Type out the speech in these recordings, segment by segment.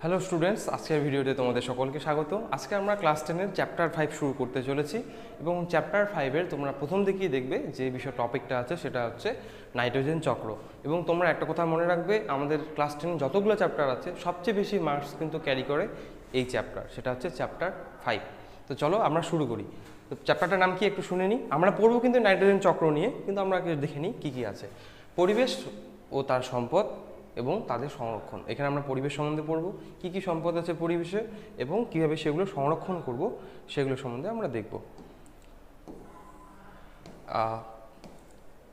Hello students, আজকের ভিডিওতে তোমাদের সকলকে স্বাগত। আজকে আমরা ক্লাস 10-এর চ্যাপ্টার 5 শুরু করতে চলেছি এবং চ্যাপ্টার 5-এর তোমরা প্রথম দিকেই দেখবে যে বিষয় টপিকটা আছে সেটা হচ্ছে নাইট্রোজেন চক্র। এবং তোমরা একটা কথা মনে রাখবে, আমাদের ক্লাস 10 যতগুলো চ্যাপ্টার আছে সবচেয়ে বেশি মার্কস কিন্তু ক্যারি করে এই চ্যাপ্টার, সেটা হচ্ছে চ্যাপ্টার 5। তো চলো আমরা শুরু করি। তো চ্যাপ্টারটার নাম কি একটু শুনে নিই। আমরা পড়বো কিন্তু নাইট্রোজেন চক্র নিয়ে, কিন্তু আমরা দেখে নিই কী কী আছে। পরিবেশ ও তার সম্পদ এবং তাদের সংরক্ষণ। এখানে আমরা পরিবেশ সম্বন্ধে পড়ব, কী কী সম্পদ আছে পরিবেশে এবং কীভাবে সেগুলো সংরক্ষণ করব সেগুলো সম্বন্ধে আমরা দেখব।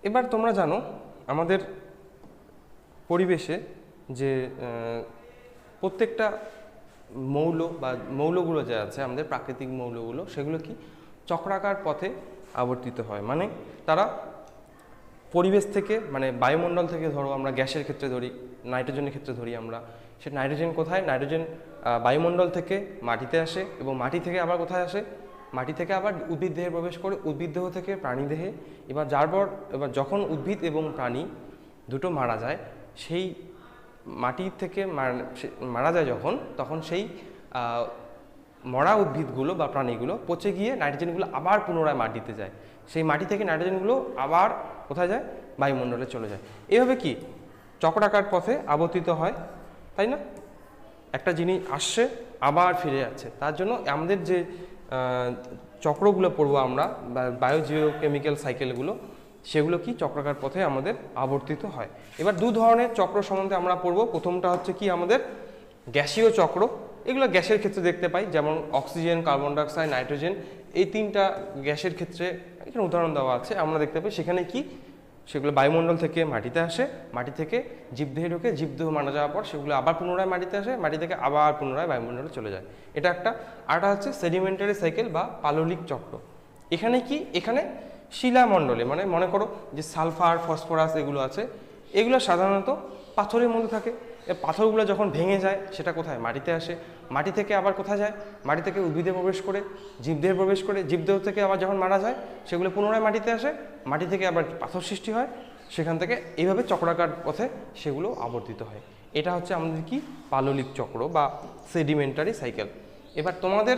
এবার তোমরা জানো আমাদের পরিবেশে যে প্রত্যেকটা মৌল বা মৌলগুলো যে আছে আমাদের প্রাকৃতিক মৌলগুলো, সেগুলো কি চক্রাকার পথে আবর্তিত হয়। মানে তারা পরিবেশ থেকে, মানে বায়ুমণ্ডল থেকে, ধরো আমরা গ্যাসের ক্ষেত্রে ধরি, নাইট্রোজেনের ক্ষেত্রে ধরি আমরা, সে নাইট্রোজেন কোথায়? নাইট্রোজেন বায়ুমণ্ডল থেকে মাটিতে আসে এবং মাটি থেকে আবার কোথায় আসে? মাটি থেকে আবার উদ্ভিদ দেহে প্রবেশ করে, উদ্ভিদ দেহ থেকে প্রাণী দেহে। এবার এবার যখন উদ্ভিদ এবং প্রাণী দুটো মারা যায়, সেই মাটি থেকে মারা যায় তখন সেই মরা উদ্ভিদগুলো বা প্রাণীগুলো পচে গিয়ে নাইট্রোজেনগুলো আবার পুনরায় মাটিতে যায়। সেই মাটি থেকে নাইট্রোজেনগুলো আবার কোথায় যায়? বায়ুমণ্ডলে চলে যায়। এভাবে কি চক্রাকার পথে আবর্তিত হয়, তাই না? একটা জিনিস আসছে আবার ফিরে যাচ্ছে। তার জন্য আমাদের যে চক্রগুলো পড়বো আমরা, বা বায়োজিওকেমিক্যাল সাইকেলগুলো, সেগুলো কি চক্রাকার পথে আমাদের আবর্তিত হয়। এবার দু ধরনের চক্র সম্বন্ধে আমরা পড়বো। প্রথমটা হচ্ছে কি আমাদের গ্যাসীয় চক্র। এগুলো গ্যাসের ক্ষেত্রে দেখতে পাই, যেমন অক্সিজেন, কার্বন ডাইঅক্সাইড, নাইট্রোজেন, এই তিনটা গ্যাসের ক্ষেত্রে এখানে উদাহরণ দেওয়া আছে। আমরা দেখতে পাই সেখানে কি সেগুলো বায়ুমণ্ডল থেকে মাটিতে আসে, মাটি থেকে জীবদেহে ঢোকে, জীবদেহ মারা যাওয়ার পর সেগুলো আবার পুনরায় মাটিতে আসে, মাটি থেকে আবার পুনরায় বায়ুমণ্ডলে চলে যায়। এটা একটা। আরটা হচ্ছে সেডিমেন্টারি সাইকেল বা পাললিক চক্র। এখানে কি, এখানে শিলামণ্ডলে, মানে মনে করো যে সালফার, ফসফরাস এগুলো আছে, এগুলো সাধারণত পাথরের মধ্যে থাকে। এই পাথরগুলো যখন ভেঙে যায় সেটা কোথায়? মাটিতে আসে। মাটি থেকে আবার কোথায় যায়? মাটি থেকে উদ্ভিদে প্রবেশ করে, জীবদেহে প্রবেশ করে, জীবদেহ থেকে আবার যখন মারা যায় সেগুলো পুনরায় মাটিতে আসে, মাটি থেকে আবার পাথর সৃষ্টি হয়, সেখান থেকে এইভাবে চক্রাকার পথে সেগুলো আবর্তিত হয়। এটা হচ্ছে আমাদের কি পাললিক চক্র বা সেডিমেন্টারি সাইকেল। এবার তোমাদের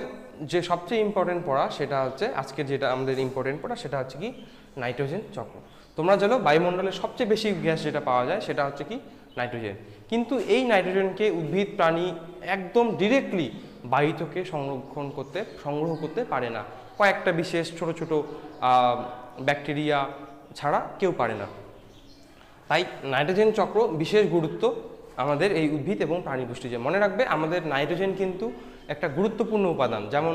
যে সবচেয়ে ইম্পর্টেন্ট পড়া সেটা হচ্ছে আজকের যেটা আমাদের ইম্পর্টেন্ট পড়া সেটা হচ্ছে কি নাইট্রোজেন চক্র। তোমরা জানো বায়ুমণ্ডলের সবচেয়ে বেশি গ্যাস যেটা পাওয়া যায় সেটা হচ্ছে কি নাইট্রোজেন। কিন্তু এই নাইট্রোজেনকে উদ্ভিদ প্রাণী একদম ডিরেক্টলি বায়ু থেকে সংগ্রহ করতে পারে না। কয়েকটা বিশেষ ছোট ছোট ব্যাকটেরিয়া ছাড়া কেউ পারে না। তাই নাইট্রোজেন চক্র বিশেষ গুরুত্ব আমাদের এই উদ্ভিদ এবং প্রাণী পুষ্টিতে। মনে রাখবে আমাদের নাইট্রোজেন কিন্তু একটা গুরুত্বপূর্ণ উপাদান। যেমন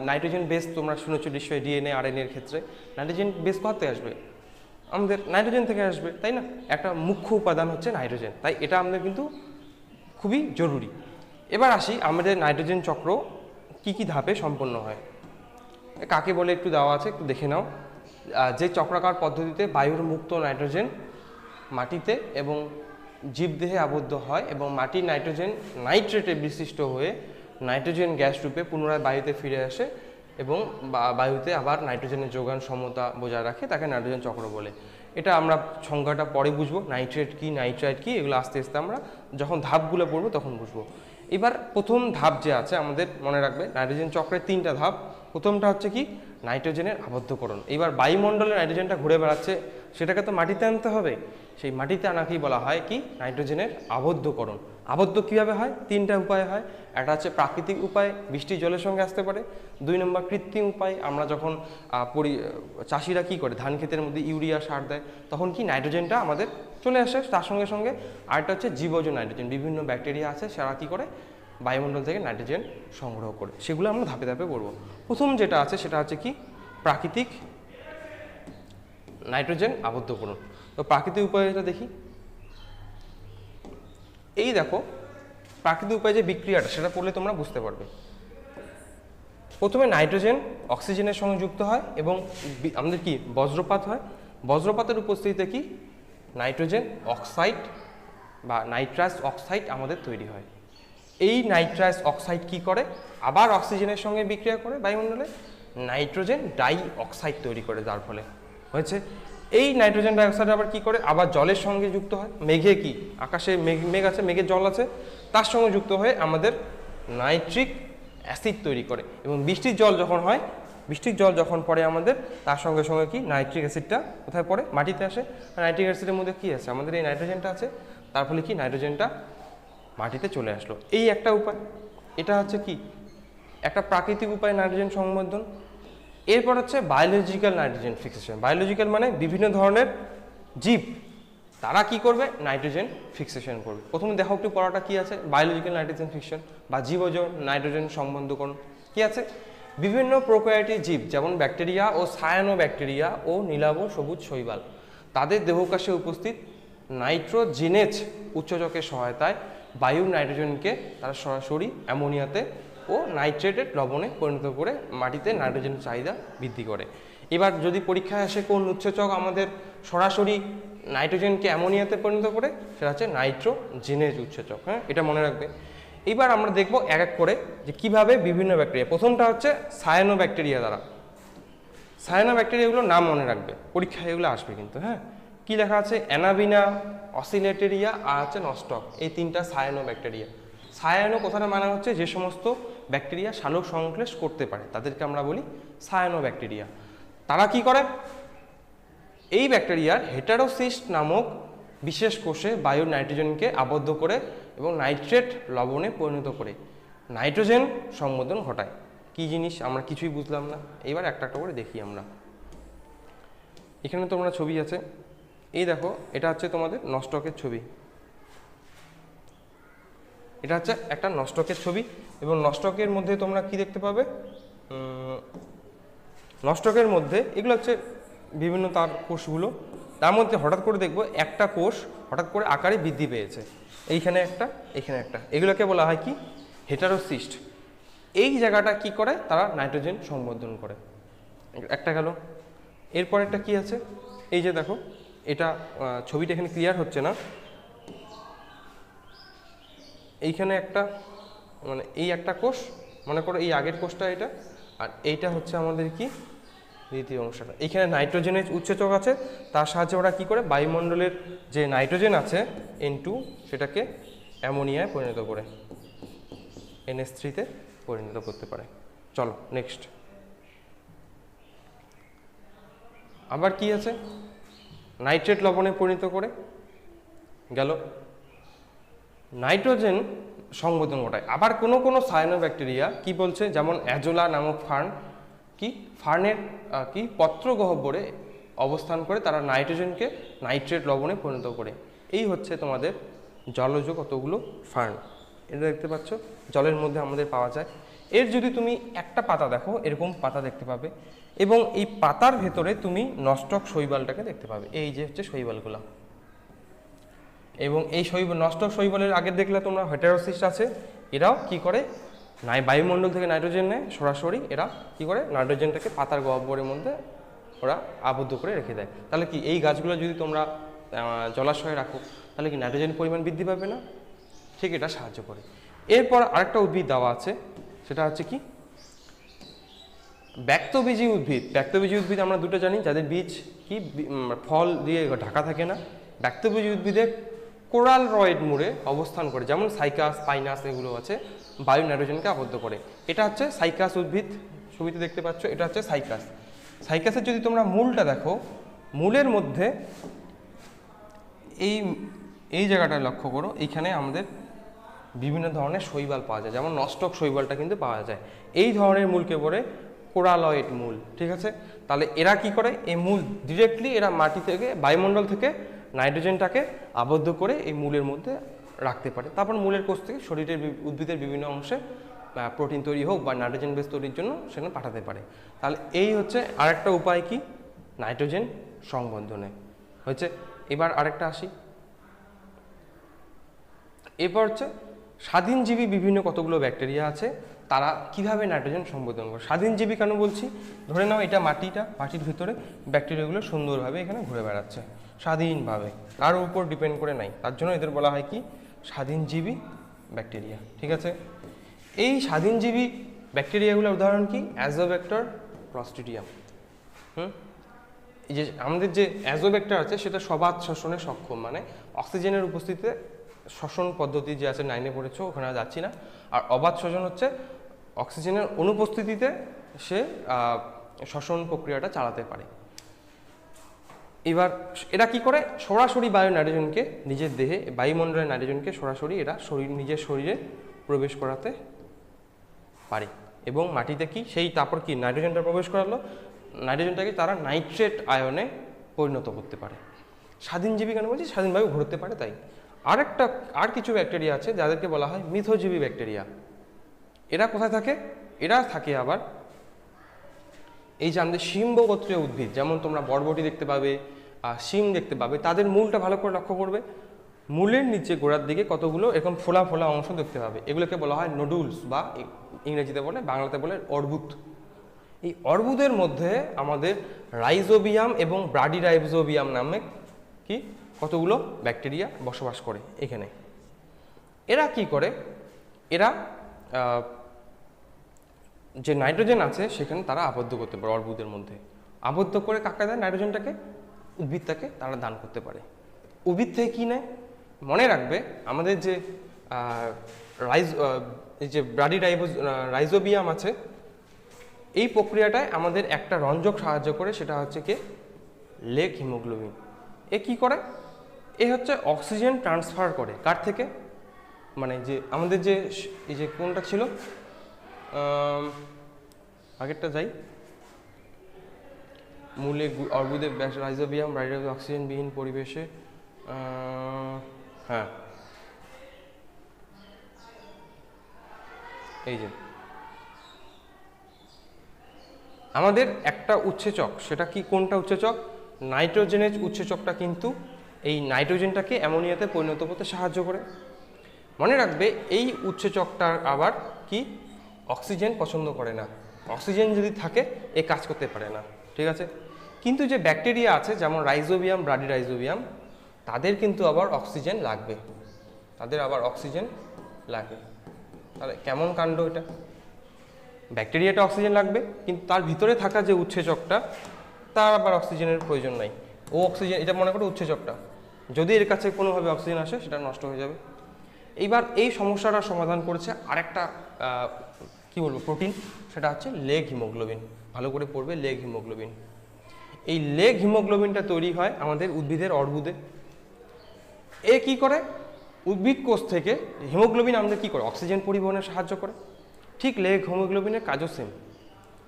নাইট্রোজেন বেস তোমরা শুনেছো নিশ্চয়ই, ডিএনএ আরএনএর ক্ষেত্রে নাইট্রোজেন বেস কোথা থেকে আসবে? আমাদের নাইট্রোজেন থেকে আসবে, তাই না? একটা মুখ্য উপাদান হচ্ছে নাইট্রোজেন, তাই এটা আমাদের কিন্তু খুবই জরুরি। এবার আসি আমাদের নাইট্রোজেন চক্র কি কি ধাপে সম্পন্ন হয়, কাকে বলে একটু দেওয়া আছে, একটু দেখে নাও। যে চক্রাকার পদ্ধতিতে বায়ুর মুক্ত নাইট্রোজেন মাটিতে এবং জীবদেহে আবদ্ধ হয় এবং মাটির নাইট্রোজেন নাইট্রেটে বিশিষ্ট হয়ে নাইট্রোজেন গ্যাস রূপে পুনরায় বায়ুতে ফিরে আসে এবং বায়ুতে আবার নাইট্রোজেনের যোগান সমতা বজায় রাখে, তাকে নাইট্রোজেন চক্র বলে। এটা আমরা সংজ্ঞাটা পরে বুঝবো, নাইট্রেট কি, নাইট্রাইট কি, এগুলো আস্তে আস্তে আমরা যখন ধাপগুলো পড়বো তখন বুঝবো। এবার প্রথম ধাপ যে আছে আমাদের, মনে রাখবে নাইট্রোজেন চক্রের তিনটা ধাপ। প্রথমটা হচ্ছে কি নাইট্রোজেনের আবদ্ধকরণ। এবার বায়ুমণ্ডলে নাইট্রোজেনটা ঘুরে বেড়াচ্ছে, সেটাকে তো মাটিতে আনতে হবে। সেই মাটিতে আনাকেই বলা হয় কি নাইট্রোজেনের আবদ্ধকরণ। আবদ্ধ কীভাবে হয়? তিনটা উপায় হয়। একটা হচ্ছে প্রাকৃতিক উপায়, বৃষ্টির জলের সঙ্গে আসতে পারে। 2 নম্বর কৃত্রিম উপায়, আমরা যখন চাষিরা কি করে ধান ক্ষেতের মধ্যে ইউরিয়া সার দেয়, তখন কি নাইট্রোজেনটা আমাদের চলে আসে তার সঙ্গে সঙ্গে। আরেকটা হচ্ছে জীবজ নাইট্রোজেন, বিভিন্ন ব্যাকটেরিয়া আছে সেরা কী করে বায়ুমণ্ডল থেকে নাইট্রোজেন সংগ্রহ করে। সেগুলো আমরা ধাপে ধাপে পড়বো। প্রথম যেটা আছে সেটা হচ্ছে কি প্রাকৃতিক নাইট্রোজেন আবদ্ধকরণ। তো প্রাকৃতিক উপায়টা দেখি। এই দেখো প্রাকৃতিক উপায়ে যে বিক্রিয়াটা সেটা পড়লে তোমরা বুঝতে পারবে। প্রথমে নাইট্রোজেন অক্সিজেনের সঙ্গে যুক্ত হয় এবং আমাদের কি বজ্রপাত হয়। বজ্রপাতের উপস্থিতিতে কি নাইট্রোজেন অক্সাইড বা নাইট্রাস অক্সাইড আমাদের তৈরি হয়। এই নাইট্রাস অক্সাইড কি করে? আবার অক্সিজেনের সঙ্গে বিক্রিয়া করে বায়ুমণ্ডলে নাইট্রোজেন ডাই অক্সাইড তৈরি করে, যার ফলে হয়েছে এই নাইট্রোজেন ডাইঅক্সাইড আবার কি করে, আবার জলের সঙ্গে যুক্ত হয়, মেঘে কি আকাশে মেঘ আছে, মেঘের জল আছে, তার সঙ্গে যুক্ত হয়ে আমাদের নাইট্রিক অ্যাসিড তৈরি করে। এবং বৃষ্টির জল যখন হয়, বৃষ্টির জল যখন পড়ে আমাদের, তার সঙ্গে সঙ্গে কি নাইট্রিক অ্যাসিডটা কোথায় পড়ে, মাটিতে আসে। নাইট্রিক অ্যাসিডের মধ্যে কি আছে, আমাদের এই নাইট্রোজেনটা আছে, তার ফলে কি নাইট্রোজেনটা মাটিতে চলে আসলো। এই একটা উপায়, এটা হচ্ছে কি একটা প্রাকৃতিক উপায় নাইট্রোজেন সংবর্ধন। এরপর হচ্ছে বায়োলজিক্যাল নাইট্রোজেন ফিক্সেশন। বায়োলজিক্যাল মানে বিভিন্ন ধরনের জীব, তারা কি করবে, নাইট্রোজেন ফিক্সেশন করবে। প্রথমে দেখো একটু পড়াটা কি আছে, বায়োলজিক্যাল নাইট্রোজেন ফিক্সেশন বা জীবজ নাইট্রোজেন সম্বন্ধকরণ কি আছে। বিভিন্ন প্রোক্যারিওটিক জীব যেমন ব্যাকটেরিয়া ও সায়ানোব্যাকটেরিয়া ও নীলাভ সবুজ শৈবাল, তাদের দেহকোষে উপস্থিত নাইট্রোজেনেজ উৎসেচকের সহায়তায় বায়ুর নাইট্রোজেনকে তারা সরাসরি অ্যামোনিয়াতে ও নাইট্রেটেড লবণে পরিণত করে মাটিতে নাইট্রোজেনের চাহিদা বৃদ্ধি করে। এবার যদি পরীক্ষায় আসে কোন উৎসেচক আমাদের সরাসরি নাইট্রোজেনকে অ্যামোনিয়াতে পরিণত করে, সেটা হচ্ছে নাইট্রোজেনেজ উৎসেচক। হ্যাঁ, এটা মনে রাখবে। এবার আমরা দেখব এক এক করে যে কিভাবে বিভিন্ন ব্যাকটেরিয়া, প্রথমটা হচ্ছে সায়ানোব্যাকটেরিয়া দ্বারা। সায়ানোব্যাকটেরিয়াগুলোর নাম মনে রাখবে, পরীক্ষায় এগুলো আসবে কিন্তু। হ্যাঁ, কি লেখা আছে, অ্যানাবিনা, অসিলেটেরিয়া আর হচ্ছে নস্টক, এই তিনটা সায়ানোব্যাকটেরিয়া। সায়ানো কথাটা মানে হচ্ছে যে সমস্ত ব্যাকটেরিয়া সালোক সংশ্লেষ করতে পারে তাদেরকে আমরা বলি সায়ানোব্যাকটেরিয়া। তারা কি করে, এই ব্যাকটেরিয়ার হেটারোসিস্ট নামক বিশেষ কোষে বায়ুর নাইট্রোজেনকে আবদ্ধ করে এবং নাইট্রেট লবণে পরিণত করে নাইট্রোজেন সংবর্ধন ঘটায়। কি জিনিস আমরা কিছুই বুঝলাম না, এবার একটা একটা করে দেখি আমরা। এখানে তোমরা ছবি আছে, এই দেখো, এটা হচ্ছে তোমাদের নস্টকের ছবি, এটা হচ্ছে একটা নস্টকের ছবি। এবং নস্টকের মধ্যে তোমরা কি দেখতে পাবে, নস্টকের মধ্যে এগুলো হচ্ছে বিভিন্ন তার কোষগুলো, তার মধ্যে হঠাৎ করে দেখবো একটা কোষ হঠাৎ করে আকারে বৃদ্ধি পেয়েছে, এইখানে একটা, এখানে একটা, এগুলোকে বলা হয় কি হেটারোসিস্ট। এই জায়গাটা কি করে, তারা নাইট্রোজেন সংবর্ধন করে। একটা গেল, এরপর একটা কি আছে, এই যে দেখো, এটা ছবিটা এখানে ক্লিয়ার হচ্ছে না, এইখানে একটা মানে এই একটা কোষ, মনে করো এই আগের কোষটা এটা, আর এইটা হচ্ছে আমাদের কি দ্বিতীয় অংশটা। এইখানে নাইট্রোজেনের উৎসেচক আছে, তার সাহায্যে ওরা কি করে বায়ুমণ্ডলের যে নাইট্রোজেন আছে N2 সেটাকে অ্যামোনিয়ায় পরিণত করে NH3-তে পরিণত করতে পারে। চলো নেক্সট, আবার কি আছে, নাইট্রেট লবণে পরিণত করে গেল, নাইট্রোজেন সংবর্ধন ঘটায়। আবার কোনো কোনো সায়ানোব্যাকটেরিয়া কি বলছে, যেমন অ্যাজোলা নামক ফার্নের কি পত্র গহ্বরে অবস্থান করে তারা নাইট্রোজেনকে নাইট্রেট লবণে পরিণত করে। এই হচ্ছে তোমাদের জলজ কতগুলো ফার্ন, এটা দেখতে পাচ্ছ জলের মধ্যে আমাদের পাওয়া যায়। এর যদি তুমি একটা পাতা দেখো, এরকম পাতা দেখতে পাবে, এবং এই পাতার ভেতরে তুমি নস্টক শৈবালটাকে দেখতে পাবে, এই যে হচ্ছে শৈবালগুলো। এবং এই নস্টক শৈবালের আগে দেখলে তোমরা হেটারোসিস্ট আছে, এরাও কি করে বায়ুমণ্ডল থেকে নাইট্রোজেন নেয় সরাসরি, এরা কি করে নাইট্রোজেনটাকে পাতার গহ্বরের মধ্যে ওরা আবদ্ধ করে রেখে দেয়। তাহলে কি এই গাছগুলো যদি তোমরা জলাশয়ে রাখো, তাহলে কি নাইট্রোজেন পরিমাণ বৃদ্ধি পাবে না? ঠিক, এটা সাহায্য করে। এরপর আরেকটা উদ্ভিদ দেওয়া আছে, সেটা হচ্ছে কি ব্যক্তবীজী উদ্ভিদ। ব্যক্তবীজী উদ্ভিদ আমরা দুটো জানি, যাদের বীজ কি ফল দিয়ে ঢাকা থাকে না। ব্যক্তবীজী উদ্ভিদে কোরাল রয়েড মুড়ে অবস্থান করে, যেমন সাইকাস, পাইনাস এগুলো আছে, বায়ু নাইট্রোজেনকে আবদ্ধ করে। এটা হচ্ছে সাইকাস উদ্ভিদ, ছবিতে দেখতে পাচ্ছ, এটা হচ্ছে সাইকাস। সাইকাসের যদি তোমরা মূলটা দেখো, মূলের মধ্যে এই জায়গাটায় লক্ষ্য করো, এইখানে আমাদের বিভিন্ন ধরনের শৈবাল পাওয়া যায়, যেমন নস্টক শৈবালটা কিন্তু পাওয়া যায়। এই ধরনের মূলকে বলে কোরালয়েড মূল। ঠিক আছে, তাহলে এরা কি করে, এই মূল ডিরেক্টলি এরা মাটি থেকে বায়ুমণ্ডল থেকে নাইট্রোজেনটাকে আবদ্ধ করে এই মূলের মধ্যে রাখতে পারে। তারপর মূলের কোষ থেকে শরীরের উদ্ভিদের বিভিন্ন অংশে প্রোটিন তৈরি হোক বা নাইট্রোজেন বেস তৈরির জন্য সেখানে পাঠাতে পারে। তাহলে এই হচ্ছে আরেকটা উপায় কি নাইট্রোজেন সংবর্ধনে হচ্ছে। এবার আরেকটা আসি, এরপর হচ্ছে স্বাধীনজীবী বিভিন্ন কতগুলো ব্যাকটেরিয়া আছে, তারা কিভাবে নাইট্রোজেন সংবর্ধন করে। স্বাধীনজীবী কেন বলছি, ধরে নাও এটা মাটির ভিতরে ব্যাকটেরিয়াগুলো সুন্দরভাবে এখানে ঘুরে বেড়াচ্ছে স্বাধীনভাবে, কার উপর ডিপেন্ড করে নাই, তার জন্য এদের বলা হয় কি স্বাধীনজীবী ব্যাকটেরিয়া। ঠিক আছে, এই স্বাধীনজীবী ব্যাকটেরিয়াগুলোর উদাহরণ কি অ্যাজোব্যাক্টর, ক্লস্ট্রিডিয়াম। এই যে আমাদের যে অ্যাজোব্যাক্টার আছে সেটা সবাত শ্বসনে সক্ষম, মানে অক্সিজেনের উপস্থিতিতে শ্বসন পদ্ধতি যে আছে 9-এ পড়েছো, ওখানে যাচ্ছি না। আর অবাত শ্বসন হচ্ছে অক্সিজেনের অনুপস্থিতিতে সে শ্বসন প্রক্রিয়াটা চালাতে পারে। এবার এরা কি করে, সরাসরি বায়ু নাইট্রোজেনকে নিজের দেহে, বায়ুমণ্ডলের নাইট্রোজেনকে সরাসরি এরা নিজের শরীরে প্রবেশ করাতে পারে। এবং মাটিতে কি সেই তারপর কি নাইট্রোজেনটা প্রবেশ করালো, নাইট্রোজেনটাকে তারা নাইট্রেট আয়নে পরিণত করতে পারে। স্বাধীনজীবী কেন বলছি, স্বাধীনভাবে ঘুরতে পারে তাই। আর কিছু ব্যাকটেরিয়া আছে যাদেরকে বলা হয় মিথজীবী ব্যাকটেরিয়া। এরা কোথায় থাকে, এরা থাকে আবার এই যে আমাদের শিম্ব গোত্রীয় উদ্ভিদ, যেমন তোমরা বরবটি দেখতে পাবে, শিম দেখতে পাবে, তাদের মূলটা ভালো করে লক্ষ্য করবে, মূলের নিচে গোড়ার দিকে কতগুলো এরকম ফোলা ফোলা অংশ দেখতে পাবে, এগুলোকে বলা হয় নোডুলস বা ইংরেজিতে বলে, বাংলাতে বলে অর্বুদ। এই অর্বুদের মধ্যে আমাদের রাইজোবিয়াম এবং ব্রাডিরাইজোবিয়াম নামে কি কতগুলো ব্যাকটেরিয়া বসবাস করে এখানে। এরা কি করে, এরা যে নাইট্রোজেন আছে সেখানে তারা আবদ্ধ করতে পারে, অর্বুদের মধ্যে আবদ্ধ করে কাকে দেয়, নাইট্রোজেনটাকে উদ্ভিদটাকে তারা দান করতে পারে। উদ্ভিদ থেকে কী নেয়, মনে রাখবে আমাদের যে এই যে রাইজোবিয়াম আছে, এই প্রক্রিয়াটায় আমাদের একটা রঞ্জক সাহায্য করে, সেটা হচ্ছে কি লেগ হিমোগ্লোবিন। এ কি করে, এ হচ্ছে অক্সিজেন ট্রান্সফার করে কার থেকে, মানে যে আমাদের যে এই যে কোনটা ছিল আগেরটা যাই, মূলে অর্বুদে রাইজোবিয়াম অক্সিজেনবিহীন পরিবেশে, হ্যাঁ এই যে আমাদের একটা উৎসেচক, সেটা কি কোনটা উৎসেচক, নাইট্রোজেনের উৎসেচকটা কিন্তু এই নাইট্রোজেনটাকে অ্যামোনিয়াতে পরিণত করতে সাহায্য করে। মনে রাখবে এই উৎসেচকটার আবার কি অক্সিজেন পছন্দ করে না, অক্সিজেন যদি থাকে এ কাজ করতে পারে না, ঠিক আছে। কিন্তু যে ব্যাকটেরিয়া আছে যেমন রাইজোবিয়াম ব্রাডিরাইজোবিয়াম, তাদের কিন্তু আবার অক্সিজেন লাগবে, তাদের আবার অক্সিজেন লাগবে। তাহলে কেমন কাণ্ড এটা, ব্যাকটেরিয়াটা অক্সিজেন লাগবে কিন্তু তার ভিতরে থাকা যে উৎসেচকটা তার আবার অক্সিজেনের প্রয়োজন নাই, ও অক্সিজেন, এটা মনে করো উৎসেচকটা, যদি এর কাছে কোনোভাবে অক্সিজেন আসে সেটা নষ্ট হয়ে যাবে। এইবার এই সমস্যাটা সমাধান করেছে আরেকটা কি বলবো প্রোটিন, সেটা হচ্ছে লেগ হিমোগ্লোবিন। ভালো করে পড়বে লেগ হিমোগ্লোবিন। এই লেগ হিমোগ্লোবিনটা তৈরি হয় আমাদের উদ্ভিদের অর্বুদে। এ কি করে, উদ্ভিদ কোষ থেকে হিমোগ্লোবিন আমাদের কি করে, অক্সিজেন পরিবহনে সাহায্য করে। ঠিক লেগ হিমোগ্লোবিনের কাজও সেম,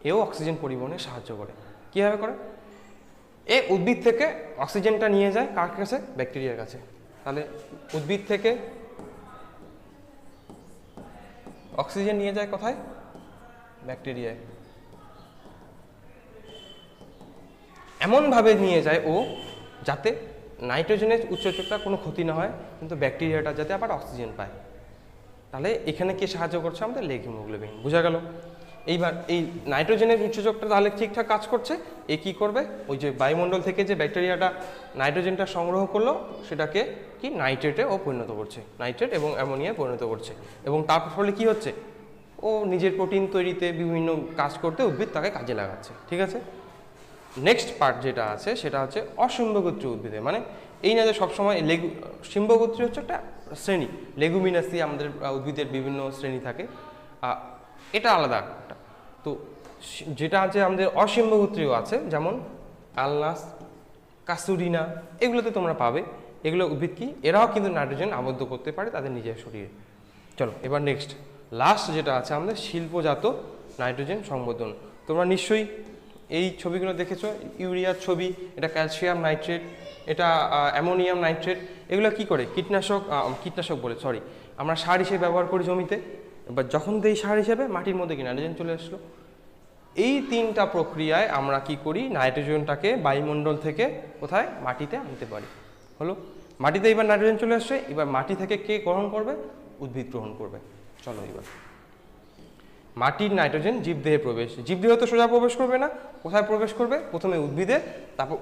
এও অক্সিজেন পরিবহনে সাহায্য করে। কীভাবে করে, এ উদ্ভিদ থেকে অক্সিজেনটা নিয়ে যায় কার কাছে, ব্যাকটেরিয়ার কাছে। তাহলে উদ্ভিদ থেকে অক্সিজেন নিয়ে যায় কোথায়, ব্যাকটেরিয়ায়। এমনভাবে নিয়ে যায় ও যাতে নাইট্রোজেনের উৎসেচকটা কোনো ক্ষতি না হয়, কিন্তু ব্যাকটেরিয়াটা যাতে আবার অক্সিজেন পায়। তাহলে এখানে কি সাহায্য করছে আমাদের লেগ হিমোগ্লোবিন, বোঝা গেল। এইবার এই নাইট্রোজেনের উৎসেচকটা তাহলে ঠিকঠাক কাজ করছে, এ কী করবে, ওই যে বায়ুমণ্ডল থেকে যে ব্যাকটেরিয়াটা নাইট্রোজেনটা সংগ্রহ করলো সেটাকে কি নাইট্রেটে ও পরিণত করছে, নাইট্রেট এবং অ্যামোনিয়ায় পরিণত করছে। এবং তার ফলে কি হচ্ছে, ও নিজের প্রোটিন তৈরিতে বিভিন্ন কাজ করতে উদ্ভিদ তাকে কাজে লাগাচ্ছে, ঠিক আছে। নেক্সট পার্ট যেটা আছে সেটা হচ্ছে অসিম্বগোত্রীয় উদ্ভিদে, মানে এই না যে সবসময় সিম্বগোত্রী হচ্ছে একটা শ্রেণী, লেগুমিনাসি আমাদের উদ্ভিদের বিভিন্ন শ্রেণী থাকে, এটা আলাদা একটা। তো যেটা আছে আমাদের অসিম্বগোত্রীয় আছে, যেমন আলনাস, কাসুরিনা, এগুলোতে তোমরা পাবে। এগুলো উদ্ভিদ কি, এরাও কিন্তু নাইট্রোজেন আবদ্ধ করতে পারে তাদের নিজের শরীরে। চলো এবার নেক্সট লাস্ট যেটা আছে আমাদের শিল্পজাত নাইট্রোজেন সংবর্ধন। তোমরা নিশ্চয়ই এই ছবিগুলো দেখেছো, ইউরিয়ার ছবি, এটা ক্যালসিয়াম নাইট্রেট, এটা অ্যামোনিয়াম নাইট্রেট। এগুলো কি করে, কীটনাশক বলে আমরা সার হিসেবে ব্যবহার করি জমিতে। এবার যখন এই সার হিসেবে মাটির মধ্যে কি নাইট্রোজেন চলে আসলো, এই তিনটা প্রক্রিয়ায় আমরা কি করি, নাইট্রোজেনটাকে বায়ুমণ্ডল থেকে কোথায়, মাটিতে আনতে পারি। হলো, মাটিতে এবার নাইট্রোজেন চলে আসছে, এবার মাটি থেকে কে গ্রহণ করবে, উদ্ভিদ গ্রহণ করবে। চলো এবার মাটির নাইট্রোজেন জীবদেহে প্রবেশ, জীবদেহে তো সোজা প্রবেশ করবে না, কোথায় প্রবেশ করবে, প্রথমে উদ্ভিদে, তারপর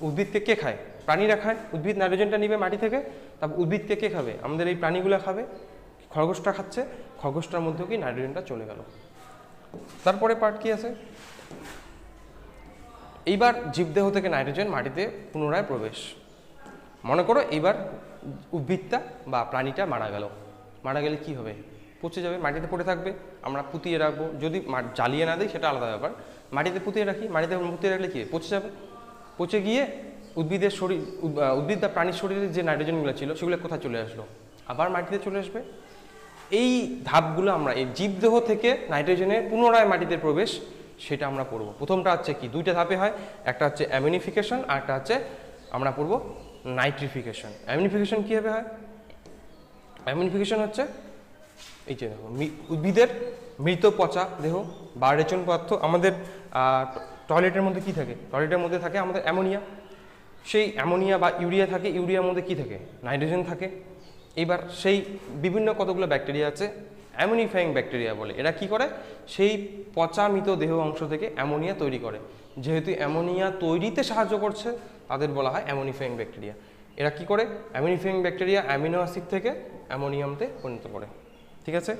উদ্ভিদকে কে খায়, প্রাণীরা খায়। উদ্ভিদ নাইট্রোজেনটা নিবে মাটি থেকে, তারপর উদ্ভিদকে কে খাবে, আমাদের এই প্রাণীগুলো খাবে। খরগোশটা খাচ্ছে, খরগোশটার মধ্যেও কি নাইট্রোজেনটা চলে গেল। তারপরে পার্ট কি আছে, এইবার জীবদেহ থেকে নাইট্রোজেন মাটিতে পুনরায় প্রবেশ। মনে করো এইবার উদ্ভিদটা বা প্রাণীটা মারা গেলে কি হবে? পচে যাবে, মাটিতে পড়ে থাকবে, আমরা পুঁতিয়ে রাখবো। যদি জ্বালিয়ে না দিই সেটা আলাদা ব্যাপার, মাটিতে পুঁতিয়ে রাখি, মাটিতে পুঁতিয়ে রাখলে কি পচে যাবে, পচে গিয়ে উদ্ভিদের শরীর, উদ্ভিদ বা প্রাণীর শরীরে যে নাইট্রোজেনগুলো ছিল সেগুলো কোথায় চলে আসলো? আবার মাটিতে চলে আসবে। এই ধাপগুলো আমরা এই জীবদেহ থেকে নাইট্রোজেনের পুনরায় মাটিতে প্রবেশ সেটা আমরা পড়বো। প্রথমটা হচ্ছে কি, দুইটা ধাপে হয়, একটা হচ্ছে অ্যামিনিফিকেশন আর একটা হচ্ছে আমরা পড়বো নাইট্রিফিকেশন। অ্যামিনিফিকেশন কীভাবে হয়? অ্যামিনিফিকেশন হচ্ছে এই যে দেখো, উদ্ভিদের মৃত পচা দেহ বা রেচন পদার্থ, আমাদের টয়লেটের মধ্যে কি থাকে? টয়লেটের মধ্যে থাকে আমাদের অ্যামোনিয়া। সেই অ্যামোনিয়া বা ইউরিয়া থাকে, ইউরিয়ার মধ্যে কি থাকে? নাইট্রোজেন থাকে। এবার সেই বিভিন্ন কতগুলো ব্যাকটেরিয়া আছে, অ্যামোনিফাইং ব্যাকটেরিয়া বলে। এরা কি করে? সেই পচা মৃত দেহ অংশ থেকে অ্যামোনিয়া তৈরি করে। যেহেতু অ্যামোনিয়া তৈরিতে সাহায্য করছে তাদের বলা হয় অ্যামোনিফাইং ব্যাকটেরিয়া। এরা কি করে? অ্যামোনিফাইং ব্যাকটেরিয়া অ্যামিনো অ্যাসিড থেকে অ্যামোনিয়ামতে পরিণত করে। ঠিক আছে?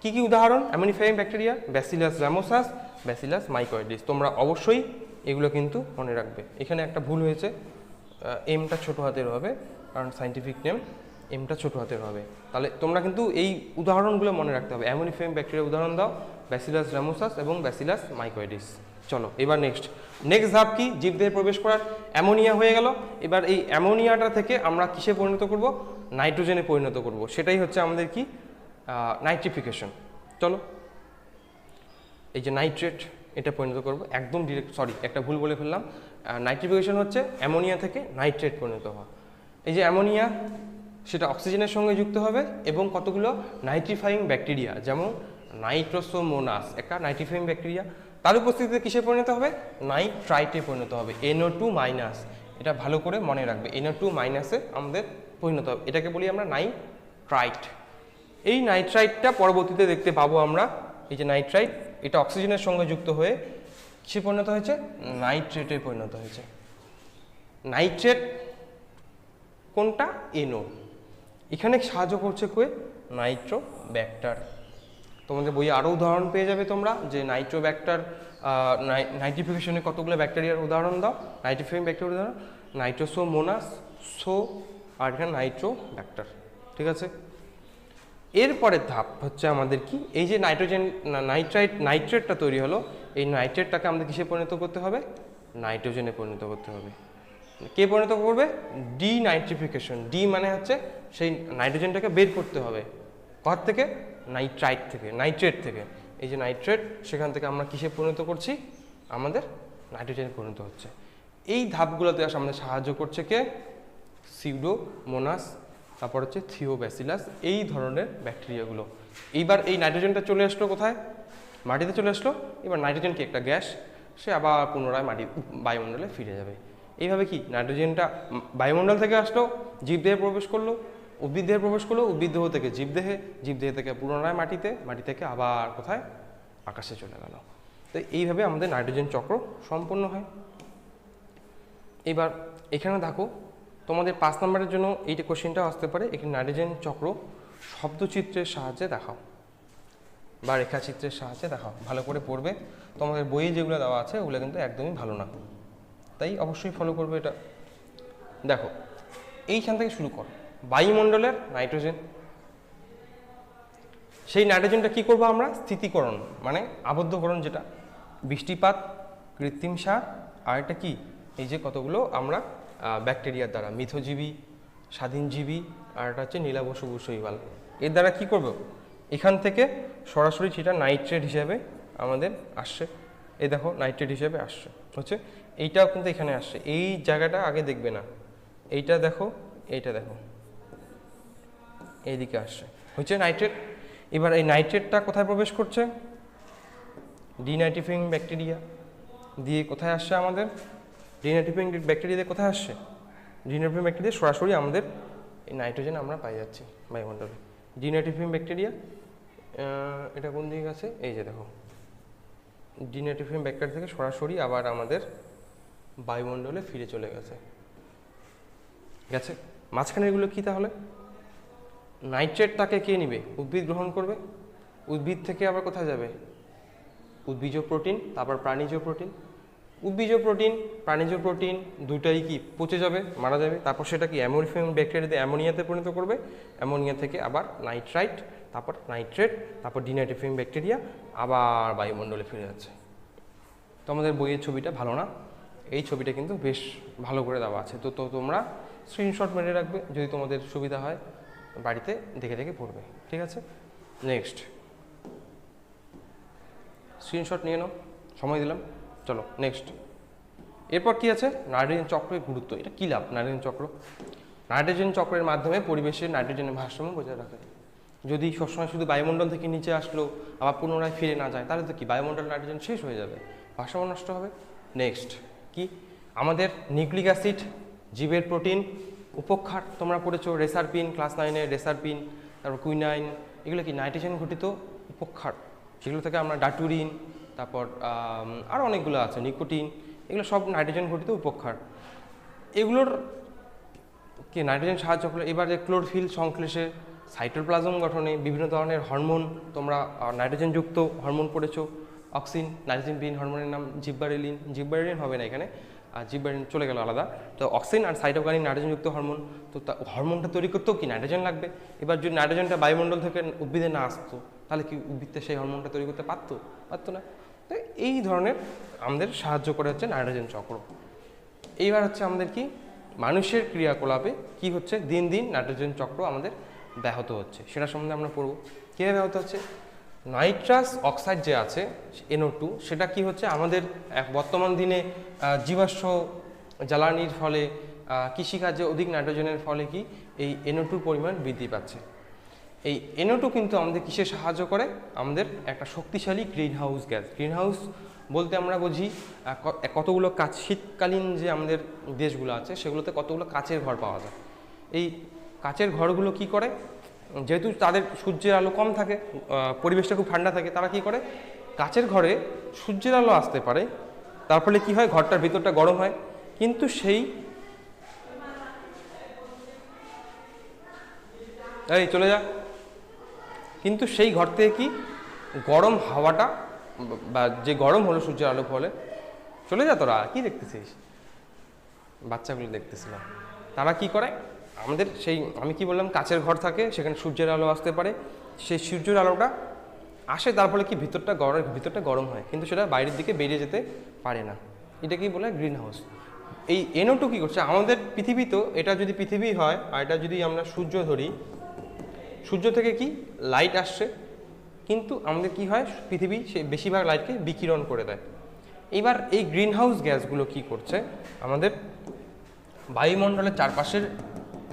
কি কি উদাহরণ ammonifying bacteria? Bacillus ramosus, Bacillus mycoides. তোমরা অবশ্যই এগুলো কিন্তু মনে রাখবে। এখানে একটা ভুল হয়েছে, এমটা ছোট হাতের হবে, কারণ সাইন্টিফিক নেম এমটা ছোট হাতের হবে। তাহলে তোমরা কিন্তু এই উদাহরণগুলো মনে রাখতে হবে। অ্যামোনিফাইং ব্যাকটেরিয়া উদাহরণ দাও, ব্যাসিলাস রামোসাস এবং ব্যাসিলাস মাইকয়েডিস। চলো এবার নেক্সট ধাপ কি? জীবদেহে প্রবেশ করার। অ্যামোনিয়া হয়ে গেল। এবার এই অ্যামোনিয়াটা থেকে আমরা কিসে পরিণত করব? নাইট্রোজেনে পরিণত করব। সেটাই হচ্ছে আমাদের কি? নাইট্রিফিকেশন। চলো এই যে নাইট্রেট, এটা পরিণত করব একদম ডিরেক্ট, সরি একটা ভুল বলে ফেললাম। নাইট্রিফিকেশন হচ্ছে অ্যামোনিয়া থেকে নাইট্রেট পরিণত হওয়া। এই যে অ্যামোনিয়া, সেটা অক্সিজেনের সঙ্গে যুক্ত হবে এবং কতগুলো নাইট্রিফাইং ব্যাকটেরিয়া, যেমন নাইট্রোসোমোনাস একটা নাইট্রিফাইং ব্যাকটেরিয়া, তার উপস্থিতিতে কিসে পরিণত হবে? নাইট্রাইটে পরিণত হবে। NO2-। এটা ভালো করে মনে রাখবে, NO2- আমাদের পরিণত হবে। এটাকে বলি আমরা নাইট্রাইট। এই নাইট্রাইটটা পরবর্তীতে দেখতে পাবো আমরা। এই যে নাইট্রাইট, এটা অক্সিজেনের সঙ্গে যুক্ত হয়ে কিসে পরিণত হয়েছে? নাইট্রেটে পরিণত হয়েছে। নাইট্রেট কোনটা? NO। এখানে সাহায্য করছে কে? নাইট্রোব্যাক্টার। তোমাদের বইয়ে আরও উদাহরণ পেয়ে যাবে তোমরা, যে নাইট্রোব্যাক্টার নাইট্রিফিকেশনে কতগুলো ব্যাকটেরিয়ার উদাহরণ দাও। নাইট্রিফাইং ব্যাকটেরিয়ার উদাহরণ নাইট্রোসোমোনাস, আর এখানে নাইট্রোব্যাক্টার। ঠিক আছে? এরপরের ধাপ হচ্ছে আমাদের কি? এই যে নাইট্রেটটা তৈরি হলো, এই নাইট্রেটটাকে আমাদের কিসে পরিণত করতে হবে? নাইট্রোজেনে পরিণত করতে হবে। কে পরিণত করবে? ডিনাইট্রিফিকেশন। ডি মানে হচ্ছে সেই নাইট্রোজেনটাকে বের করতে হবে। কোথা থেকে? নাইট্রেট থেকে। এই যে নাইট্রেট, সেখান থেকে আমরা কিসে পরিণত করছি? আমাদের নাইট্রোজেনে পরিণত হচ্ছে। এই ধাপগুলোতে আমাদের সাহায্য করছে কে? সিউডোমোনাস, তারপর হচ্ছে থিওব্যাসিলাস, এই ধরনের ব্যাকটেরিয়াগুলো। এইবার এই নাইট্রোজেনটা চলে আসলো কোথায়? মাটিতে চলে আসলো। এবার নাইট্রোজেন কি একটা গ্যাস, সে আবার পুনরায় বায়ুমণ্ডলে ফিরে যাবে। এইভাবে কি নাইট্রোজেনটা বায়ুমণ্ডল থেকে আসলো, জীবদেহে প্রবেশ করলো, উদ্ভিদদেহে প্রবেশ করলো, উদ্ভিদদেহ থেকে জীবদেহে, জীবদেহ থেকে পুনরায় মাটিতে, মাটি থেকে আবার কোথায়? আকাশে চলে গেল। তো এইভাবে আমাদের নাইট্রোজেন চক্র সম্পন্ন হয়। এবার এখানে দেখো, তোমাদের 5 নম্বরের জন্য এইটা কোশ্চেনটাও আসতে পারে। এখানে নাইট্রোজেন চক্র শব্দচিত্রের সাহায্যে দেখাও বা রেখাচিত্রের সাহায্যে দেখাও। ভালো করে পড়বে। তোমাদের বইয়ে যেগুলো দেওয়া আছে ওগুলো কিন্তু একদমই ভালো না, তাই অবশ্যই ফলো করবে এটা। দেখো এইখান থেকে শুরু করো। বায়ুমণ্ডলের নাইট্রোজেন, সেই নাইট্রোজেনটা কি করবো আমরা? স্থিতিকরণ মানে আবদ্ধকরণ, যেটা বৃষ্টিপাত, কৃত্রিম সার, আর এটা কি? এই যে কতগুলো আমরা ব্যাকটেরিয়ার দ্বারা, মিথজীবী, স্বাধীনজীবী, আর এটা হচ্ছে নীলাবসু শৈবাল, এর দ্বারা কি করব? এখান থেকে সরাসরি সেটা নাইট্রেট হিসাবে আমাদের আসছে। এই দেখো নাইট্রেট হিসাবে আসছে হচ্ছে, এইটাও কিন্তু এখানে আসছে। এই জায়গাটা আগে দেখবে না, এইটা দেখো, এইটা দেখো, এইদিকে আসছে হচ্ছে নাইট্রেট। এবার এই নাইট্রেটটা কোথায় প্রবেশ করছে? ডিনাইট্রিফাইং ব্যাকটেরিয়া দিয়ে কোথায় আসছে আমাদের? ডিনাইট্রিফাইং ব্যাকটেরিয়া দিয়ে কোথায় আসছে? ডিনাইট্রিফাইং ব্যাকটেরিয়া সরাসরি আমাদের এই নাইট্রোজেন আমরা পাই যাচ্ছি বায়ুমণ্ডলে। ডিনাইট্রিফাইং ব্যাকটেরিয়া এটা কোন দিকে আছে? এই যে দেখো, ডিনাইট্রিফাইং ব্যাকটেরিয়া থেকে সরাসরি আবার আমাদের বায়ুমণ্ডলে ফিরে চলে গেছে। মাঝখানে এগুলো কি তাহলে? নাইট্রেটটাকে কে নিবে? উদ্ভিদ গ্রহণ করবে। উদ্ভিদ থেকে আবার কোথায় যাবে? উদ্ভিজ প্রোটিন, তারপর প্রাণীজ প্রোটিন, উদ্ভিজ প্রোটিন প্রাণীজ প্রোটিন দুটাই কি পচে যাবে, মারা যাবে, তারপর সেটা কি অ্যামোনিফিয়াম ব্যাকটেরিয়াতে অ্যামোনিয়াতে পরিণত করবে, অ্যামোনিয়া থেকে আবার নাইট্রাইট, তারপর নাইট্রেট, তারপর ডিনাইট্রিফিয়াম ব্যাকটেরিয়া আবার বায়ুমণ্ডলে ফিরে যাচ্ছে। তো আমাদের বইয়ের ছবিটা ভালো না, এই ছবিটা কিন্তু বেশ ভালো করে দেওয়া আছে। তো তোমরা স্ক্রিনশট মেরে রাখবে, যদি তোমাদের সুবিধা হয় বাড়িতে দেখে দেখে পড়বে, ঠিক আছে। নেক্সট স্ক্রিনশট নিয়ে নাও, সময় দিলাম, চলো নেক্সট। এরপর কি আছে, নাইট্রোজেন চক্রের গুরুত্ব। এটা কী লাভ নাইট্রোজেন চক্র? নাইট্রোজেন চক্রের মাধ্যমে পরিবেশের নাইট্রোজেনের ভারসাম্য বজায় রাখে। যদি সবসময় শুধু বায়ুমণ্ডল থেকে নিচে আসলো আবার পুনরায় ফিরে না যায়, তাহলে তো কি বায়ুমণ্ডল নাইট্রোজেন শেষ হয়ে যাবে, ভারসাম্য নষ্ট হবে। নেক্সট কি, আমাদের নিউক্লিক অ্যাসিড, জীবের প্রোটিন, উপক্ষার তোমরা পড়েছো রেসারপিন, ক্লাস 9-এর রেসারপিন, তারপর কুইনাইন, এগুলো কি নাইট্রোজেন ঘটিত উপক্ষার, সেগুলো থেকে আমরা ডাটুরিন, তারপর আরও অনেকগুলো আছে, নিকোটিন, এগুলো সব নাইট্রোজেন ঘটিত উপক্ষার। এগুলোর কি নাইট্রোজেন সাহায্য করে। এবার যে ক্লোরোফিল সংশ্লেষে, সাইটোপ্লাজম গঠনে, বিভিন্ন ধরনের হরমোন, তোমরা নাইট্রোজেনযুক্ত হরমোন পড়েছো, অক্সিন, নাইট্রোজেন বিহীন হরমোনের নাম জিব্বারেলিন, জিব্বারেলিন হবে না এখানে, আর জিব্বারেলিন চলে গেল আলাদা। তো অক্সিন আর সাইটোকাইনিন নাইট্রোজেনযুক্ত হরমোন, তো হরমোনটা তৈরি করতেও কি নাইট্রোজেন লাগবে। এবার যদি নাইট্রোজেনটা বায়ুমণ্ডল থেকে উদ্ভিদে না আসতো, তাহলে কি উদ্ভিদটা সেই হরমোনটা তৈরি করতে পারতো না। তো এই ধরনের আমাদের সাহায্য করে হচ্ছে নাইট্রোজেন চক্র। এইবার হচ্ছে আমাদের কি, মানুষের ক্রিয়াকলাপে কি হচ্ছে, দিন দিন নাইট্রোজেন চক্র আমাদের ব্যাহত হচ্ছে, সেটা সম্বন্ধে আমরা পড়ব। কীভাবে ব্যাহত হচ্ছে, নাইট্রাস অক্সাইড যে আছে NO2, সেটা কি হচ্ছে আমাদের বর্তমান দিনে জীবাশ্ম জ্বালানির ফলে, কৃষিকাজে অধিক নাইট্রোজেনের ফলে কি এই NO2 পরিমাণ বৃদ্ধি পাচ্ছে। এই NO2 কিন্তু আমাদের কিসে সাহায্য করে, আমাদের একটা শক্তিশালী green house gas. Green house বলতে আমরা বুঝি কতগুলো শীতকালীন যে আমাদের দেশগুলো আছে সেগুলোতে কতগুলো কাচের ঘর পাওয়া যায়। এই কাচের ঘরগুলো কি করে, যেহেতু তাদের সূর্যের আলো কম থাকে, পরিবেশটা খুব ঠান্ডা থাকে, তারা কি করে কাচের ঘরে সূর্যের আলো আসতে পারে, তার ফলে কী হয়, ঘরটার ভিতরটা গরম হয়। কিন্তু চলে যা, কিন্তু সেই ঘর থেকে কি গরম হাওয়াটা বা যে গরম হলো সূর্যের আলো ফলে, চলে যা তোরা, কি দেখতেছিস, বাচ্চাগুলো দেখতেছিলাম, তারা কি করে আমাদের সেই, আমি কি বললাম, কাচের ঘর থাকে, সেখানে সূর্যের আলো আসতে পারে, সেই সূর্যের আলোটা আসে, তার ফলে কি ভিতরটা গরম হয়, কিন্তু সেটা বাইরের দিকে বেরিয়ে যেতে পারে না। এটাকেই বলে গ্রিন হাউস। এই NO2 কী করছে, আমাদের পৃথিবী, তো এটা যদি পৃথিবী হয় আর এটা যদি আমরা সূর্য ধরি, সূর্য থেকে কি লাইট আসছে, কিন্তু আমাদের কি হয়, পৃথিবী সে বেশিরভাগ লাইটকে বিকিরণ করে দেয়। এবার এই গ্রিন হাউস গ্যাসগুলো কি করছে, আমাদের বায়ুমণ্ডলের চারপাশের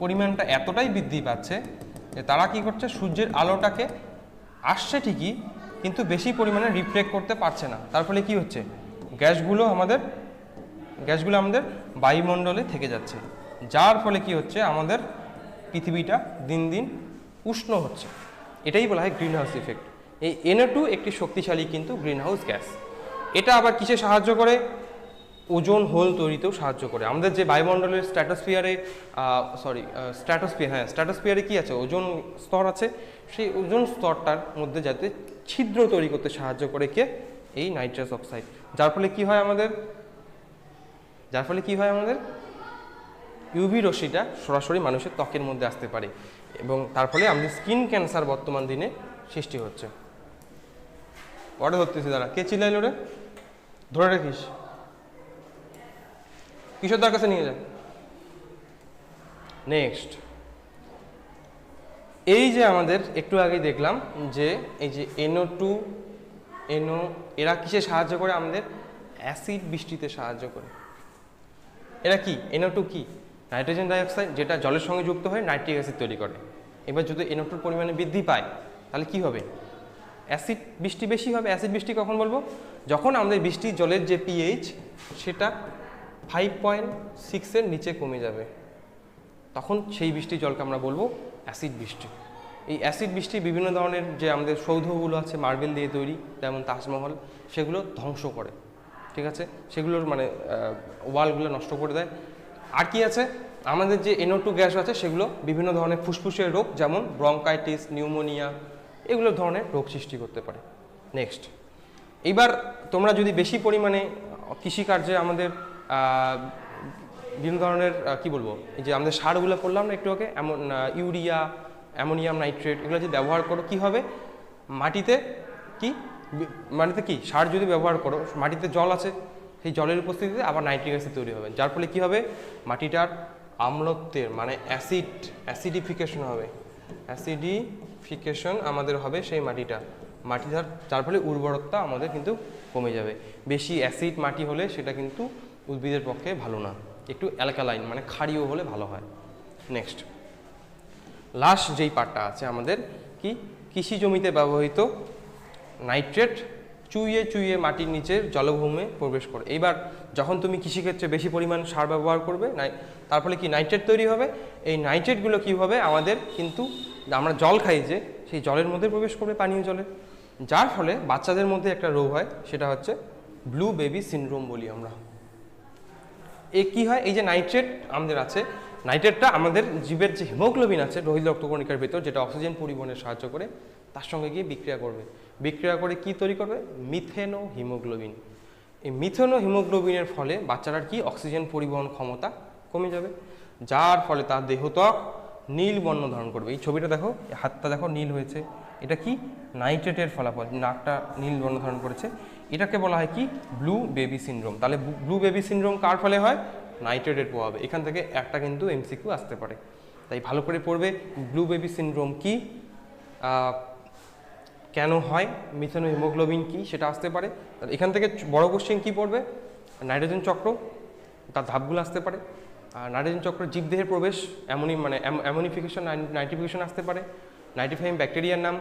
পরিমাণটা এতটাই বৃদ্ধি পাচ্ছে যে তারা কি করছে, সূর্যের আলোটাকে আসছে ঠিকই, কিন্তু বেশি পরিমাণে রিফ্লেক্ট করতে পারছে না। তার ফলে কি হচ্ছে, গ্যাসগুলো আমাদের বায়ুমণ্ডলে থেকে যাচ্ছে, যার ফলে কি হচ্ছে, আমাদের পৃথিবীটা দিন দিন উষ্ণ হচ্ছে। এটাই বলা হয় গ্রিন হাউস ইফেক্ট। এই NO2 একটি শক্তিশালী কিন্তু গ্রিন হাউস গ্যাস। এটা আবার কিসে সাহায্য করে, ওজোন হোল তৈরিতেও সাহায্য করে। আমাদের যে বায়ুমণ্ডলের স্ট্র্যাটোস্ফিয়ারে কি আছে, ওজোন স্তর আছে, সেই ওজোন স্তরটার মধ্যে যাতে ছিদ্র তৈরি করতে সাহায্য করে কে, এই নাইট্রাস অক্সাইড। যার ফলে কি হয় আমাদের ইউভি রশ্মিটা সরাসরি মানুষের ত্বকের মধ্যে আসতে পারে, এবং তার ফলে আমাদের স্কিন ক্যান্সার বর্তমান দিনে সৃষ্টি হচ্ছে। পরে ধরতেছি, দাঁড়া, কে চিল্লাইল রে, ধরে রাখিস, কিশোরদার কাছে নিয়ে যায়। নেক্সট, এই যে আমাদের একটু আগে দেখলাম যে এই যে NO2 এরা কিসে সাহায্য করে, আমাদের অ্যাসিড বৃষ্টিতে সাহায্য করে। এরা কি, NO2 কি, নাইট্রোজেন ডাইঅক্সাইড, যেটা জলের সঙ্গে যুক্ত হয়ে নাইট্রিক অ্যাসিড তৈরি করে। এবার যদি NO2 পরিমাণে বৃদ্ধি পায়, তাহলে কি হবে, অ্যাসিড বৃষ্টি বেশি হবে। অ্যাসিড বৃষ্টি কখন বলবো, যখন আমাদের বৃষ্টির জলের যে pH সেটা 5.6-এর নিচে কমে যাবে, তখন সেই বৃষ্টির জলকে আমরা বলবো অ্যাসিড বৃষ্টি। এই অ্যাসিড বৃষ্টি বিভিন্ন ধরনের যে আমাদের সৌধগুলো আছে মার্বেল দিয়ে তৈরি, যেমন তাজমহল, সেগুলো ধ্বংস করে, ঠিক আছে, সেগুলোর মানে ওয়ালগুলো নষ্ট করে দেয়। আর কি আছে, আমাদের যে NO2 গ্যাস আছে সেগুলো বিভিন্ন ধরনের ফুসফুসের রোগ, যেমন ব্রঙ্কাইটিস, নিউমোনিয়া, এগুলো ধরনের রোগ সৃষ্টি করতে পারে। নেক্সট, এইবার তোমরা যদি বেশি পরিমাণে কৃষিকার্যে আমাদের বিভিন্ন ধরনের কি বলবো, এই যে আমাদের সারগুলো পড়লাম না একটু আগে, এমন ইউরিয়া, অ্যামোনিয়াম নাইট্রেট, এগুলো যদি ব্যবহার করো কি হবে, মাটিতে কি সার যদি ব্যবহার করো, মাটিতে জল আছে, সেই জলের উপস্থিতিতে আবার নাইট্রিক অ্যাসিড তৈরি হবে, যার ফলে কি হবে, মাটিটার আম্লত্বের মানে অ্যাসিডিফিকেশন হবে, অ্যাসিডিফিকেশন আমাদের হবে সেই মাটিটার, যার ফলে উর্বরতা আমাদের কিন্তু কমে যাবে। বেশি অ্যাসিড মাটি হলে সেটা কিন্তু উদ্ভিদের পক্ষে ভালো না, একটু অ্যালকালাইন মানে ক্ষারীয় হলে ভালো হয়। নেক্সট লাস্ট যেই পার্টটা আছে আমাদের কি, কৃষি জমিতে ব্যবহৃত নাইট্রেট চুইয়ে চুইয়ে মাটির নিচের জলভূমে প্রবেশ করে। এইবার যখন তুমি কৃষিক্ষেত্রে বেশি পরিমাণ সার ব্যবহার করবে, তার ফলে কি নাইট্রেট তৈরি হবে, এই নাইট্রেটগুলো কী হবে আমাদের কিন্তু আমরা জল খাই যে, সেই জলের মধ্যে প্রবেশ করবে, পানীয় জলে, যার ফলে বাচ্চাদের মধ্যে একটা রোগ হয়, সেটা হচ্ছে ব্লু বেবি সিনড্রোম বলি আমরা। এ কী হয়, এই যে নাইট্রেট আমাদের আছে, নাইট্রেটটা আমাদের জীবের যে হিমোগ্লোবিন আছে লোহিত রক্তকণিকার ভিতর, যেটা অক্সিজেন পরিবহনে সাহায্য করে, তার সঙ্গে গিয়ে বিক্রিয়া করে কি তৈরি করবে, মিথেনো হিমোগ্লোবিন। এই মিথেনো হিমোগ্লোবিনের ফলে বাচ্চাটার কি অক্সিজেন পরিবহন ক্ষমতা কমে যাবে, যার ফলে তার দেহত্বক নীল বর্ণ ধারণ করবে। এই ছবিটা দেখো, হাতটা দেখো নীল হয়েছে, এটা কি নাইট্রেটের ফলাফল, নাকটা নীল বর্ণ ধারণ করেছে, এটাকে বলা হয় কি ব্লু বেবি সিনড্রোম। তাহলে ব্লু বেবি সিনড্রোম কার ফলে হয়, নাইট্রেটের প্রভাবে। এখান থেকে একটা কিন্তু এমসিকিউ আসতে পারে, তাই ভালো করে পড়বে ব্লু বেবি সিনড্রোম কি, কেন হয়, মিথেনো হিমোগ্লোবিন কি সেটা আসতে পারে। এখান থেকে বড় কোশ্চেন কি পড়বে, নাইট্রোজেন চক্র, তার ধাপগুলো আসতে পারে, আর নাইট্রোজেন চক্র জীবদেহের প্রবেশ, অ্যামোনিফিকেশন, নাইট্রিফিকেশন আসতে পারে, নাইট্রিফাইং ব্যাকটেরিয়ার নাম,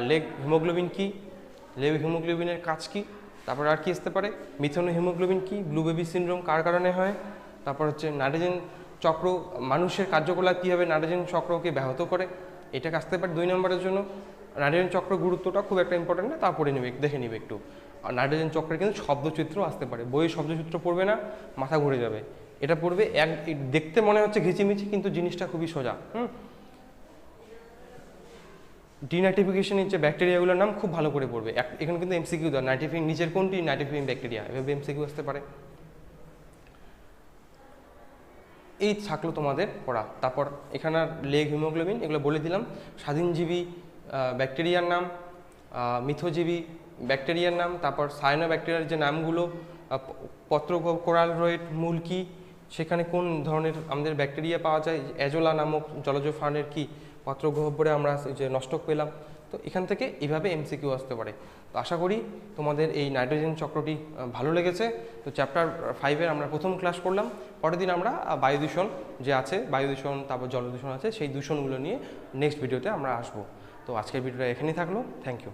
লেগ হিমোগ্লোবিন কি, লেগ হিমোগ্লোবিনের কাজ কি, তারপর আর কি আসতে পারে, মিথেনো হিমোগ্লোবিন কি, ব্লু বেবি সিনড্রোম কার কারণে হয়, তারপর হচ্ছে নাইট্রোজেন চক্র মানুষের কার্যকলাপ কীভাবে নাইট্রোজেন চক্রকে ব্যাহত করে, এটাকে আসতে পারে 2 নম্বরের জন্য। নাইট্রোজেন চক্র গুরুত্বটা খুব একটা ইম্পর্টেন্ট না, তারপরে দেখে নিবে একটু। আর নাইট্রোজেন চক্রের কিন্তু শব্দচিত্র আসতে পারে, বইয়ে শব্দচিত্র পড়বে না, মাথা ঘুরে যাবে, এটা পড়বে দেখতে মনে হচ্ছে ঘিচিমিচি, কিন্তু জিনিসটা খুবই সোজা। ডিনাইট্রিফিকেশনের যে ব্যাকটেরিয়াগুলোর নাম খুব ভালো করে পড়বে, এখানে কিন্তু এমসিকিউ দেওয়া, নাইট্রিফিং নিচের কোনটি নাইট্রিফিং ব্যাকটেরিয়া, এভাবে এমসিকিউ আসতে পারে। এই থাকলো তোমাদের পড়া। তারপর এখানে লেগ হিমোগ্লোবিন এগুলো বলে দিলাম, স্বাধীনজীবী ব্যাকটেরিয়ার নাম, মিথজীবী ব্যাকটেরিয়ার নাম, তারপর সায়ানো ব্যাকটেরিয়ার যে নামগুলো, পত্রগহ্বর, কোরাল রয়েড, মূল কি, সেখানে কোন ধরনের আমাদের ব্যাকটেরিয়া পাওয়া যায়, অ্যাজোলা নামক জলজ ফার্নের কি পত্রগহ্বরে আমরা যে নষ্টক পেলাম। তো এখান থেকে এইভাবে এমসিকিউ আসতে পারে। তো আশা করি তোমাদের এই নাইট্রোজেন চক্রটি ভালো লেগেছে। তো চ্যাপ্টার 5-এর আমরা প্রথম ক্লাস করলাম, পরের দিন আমরা বায়ু দূষণ যে আছে, বায়ু দূষণ তারপর জল দূষণ আছে, সেই দূষণগুলো নিয়ে নেক্সট ভিডিওতে আমরা আসবো। তো আজকের ভিডিওটা এখানেই থাকলো, থ্যাংক ইউ।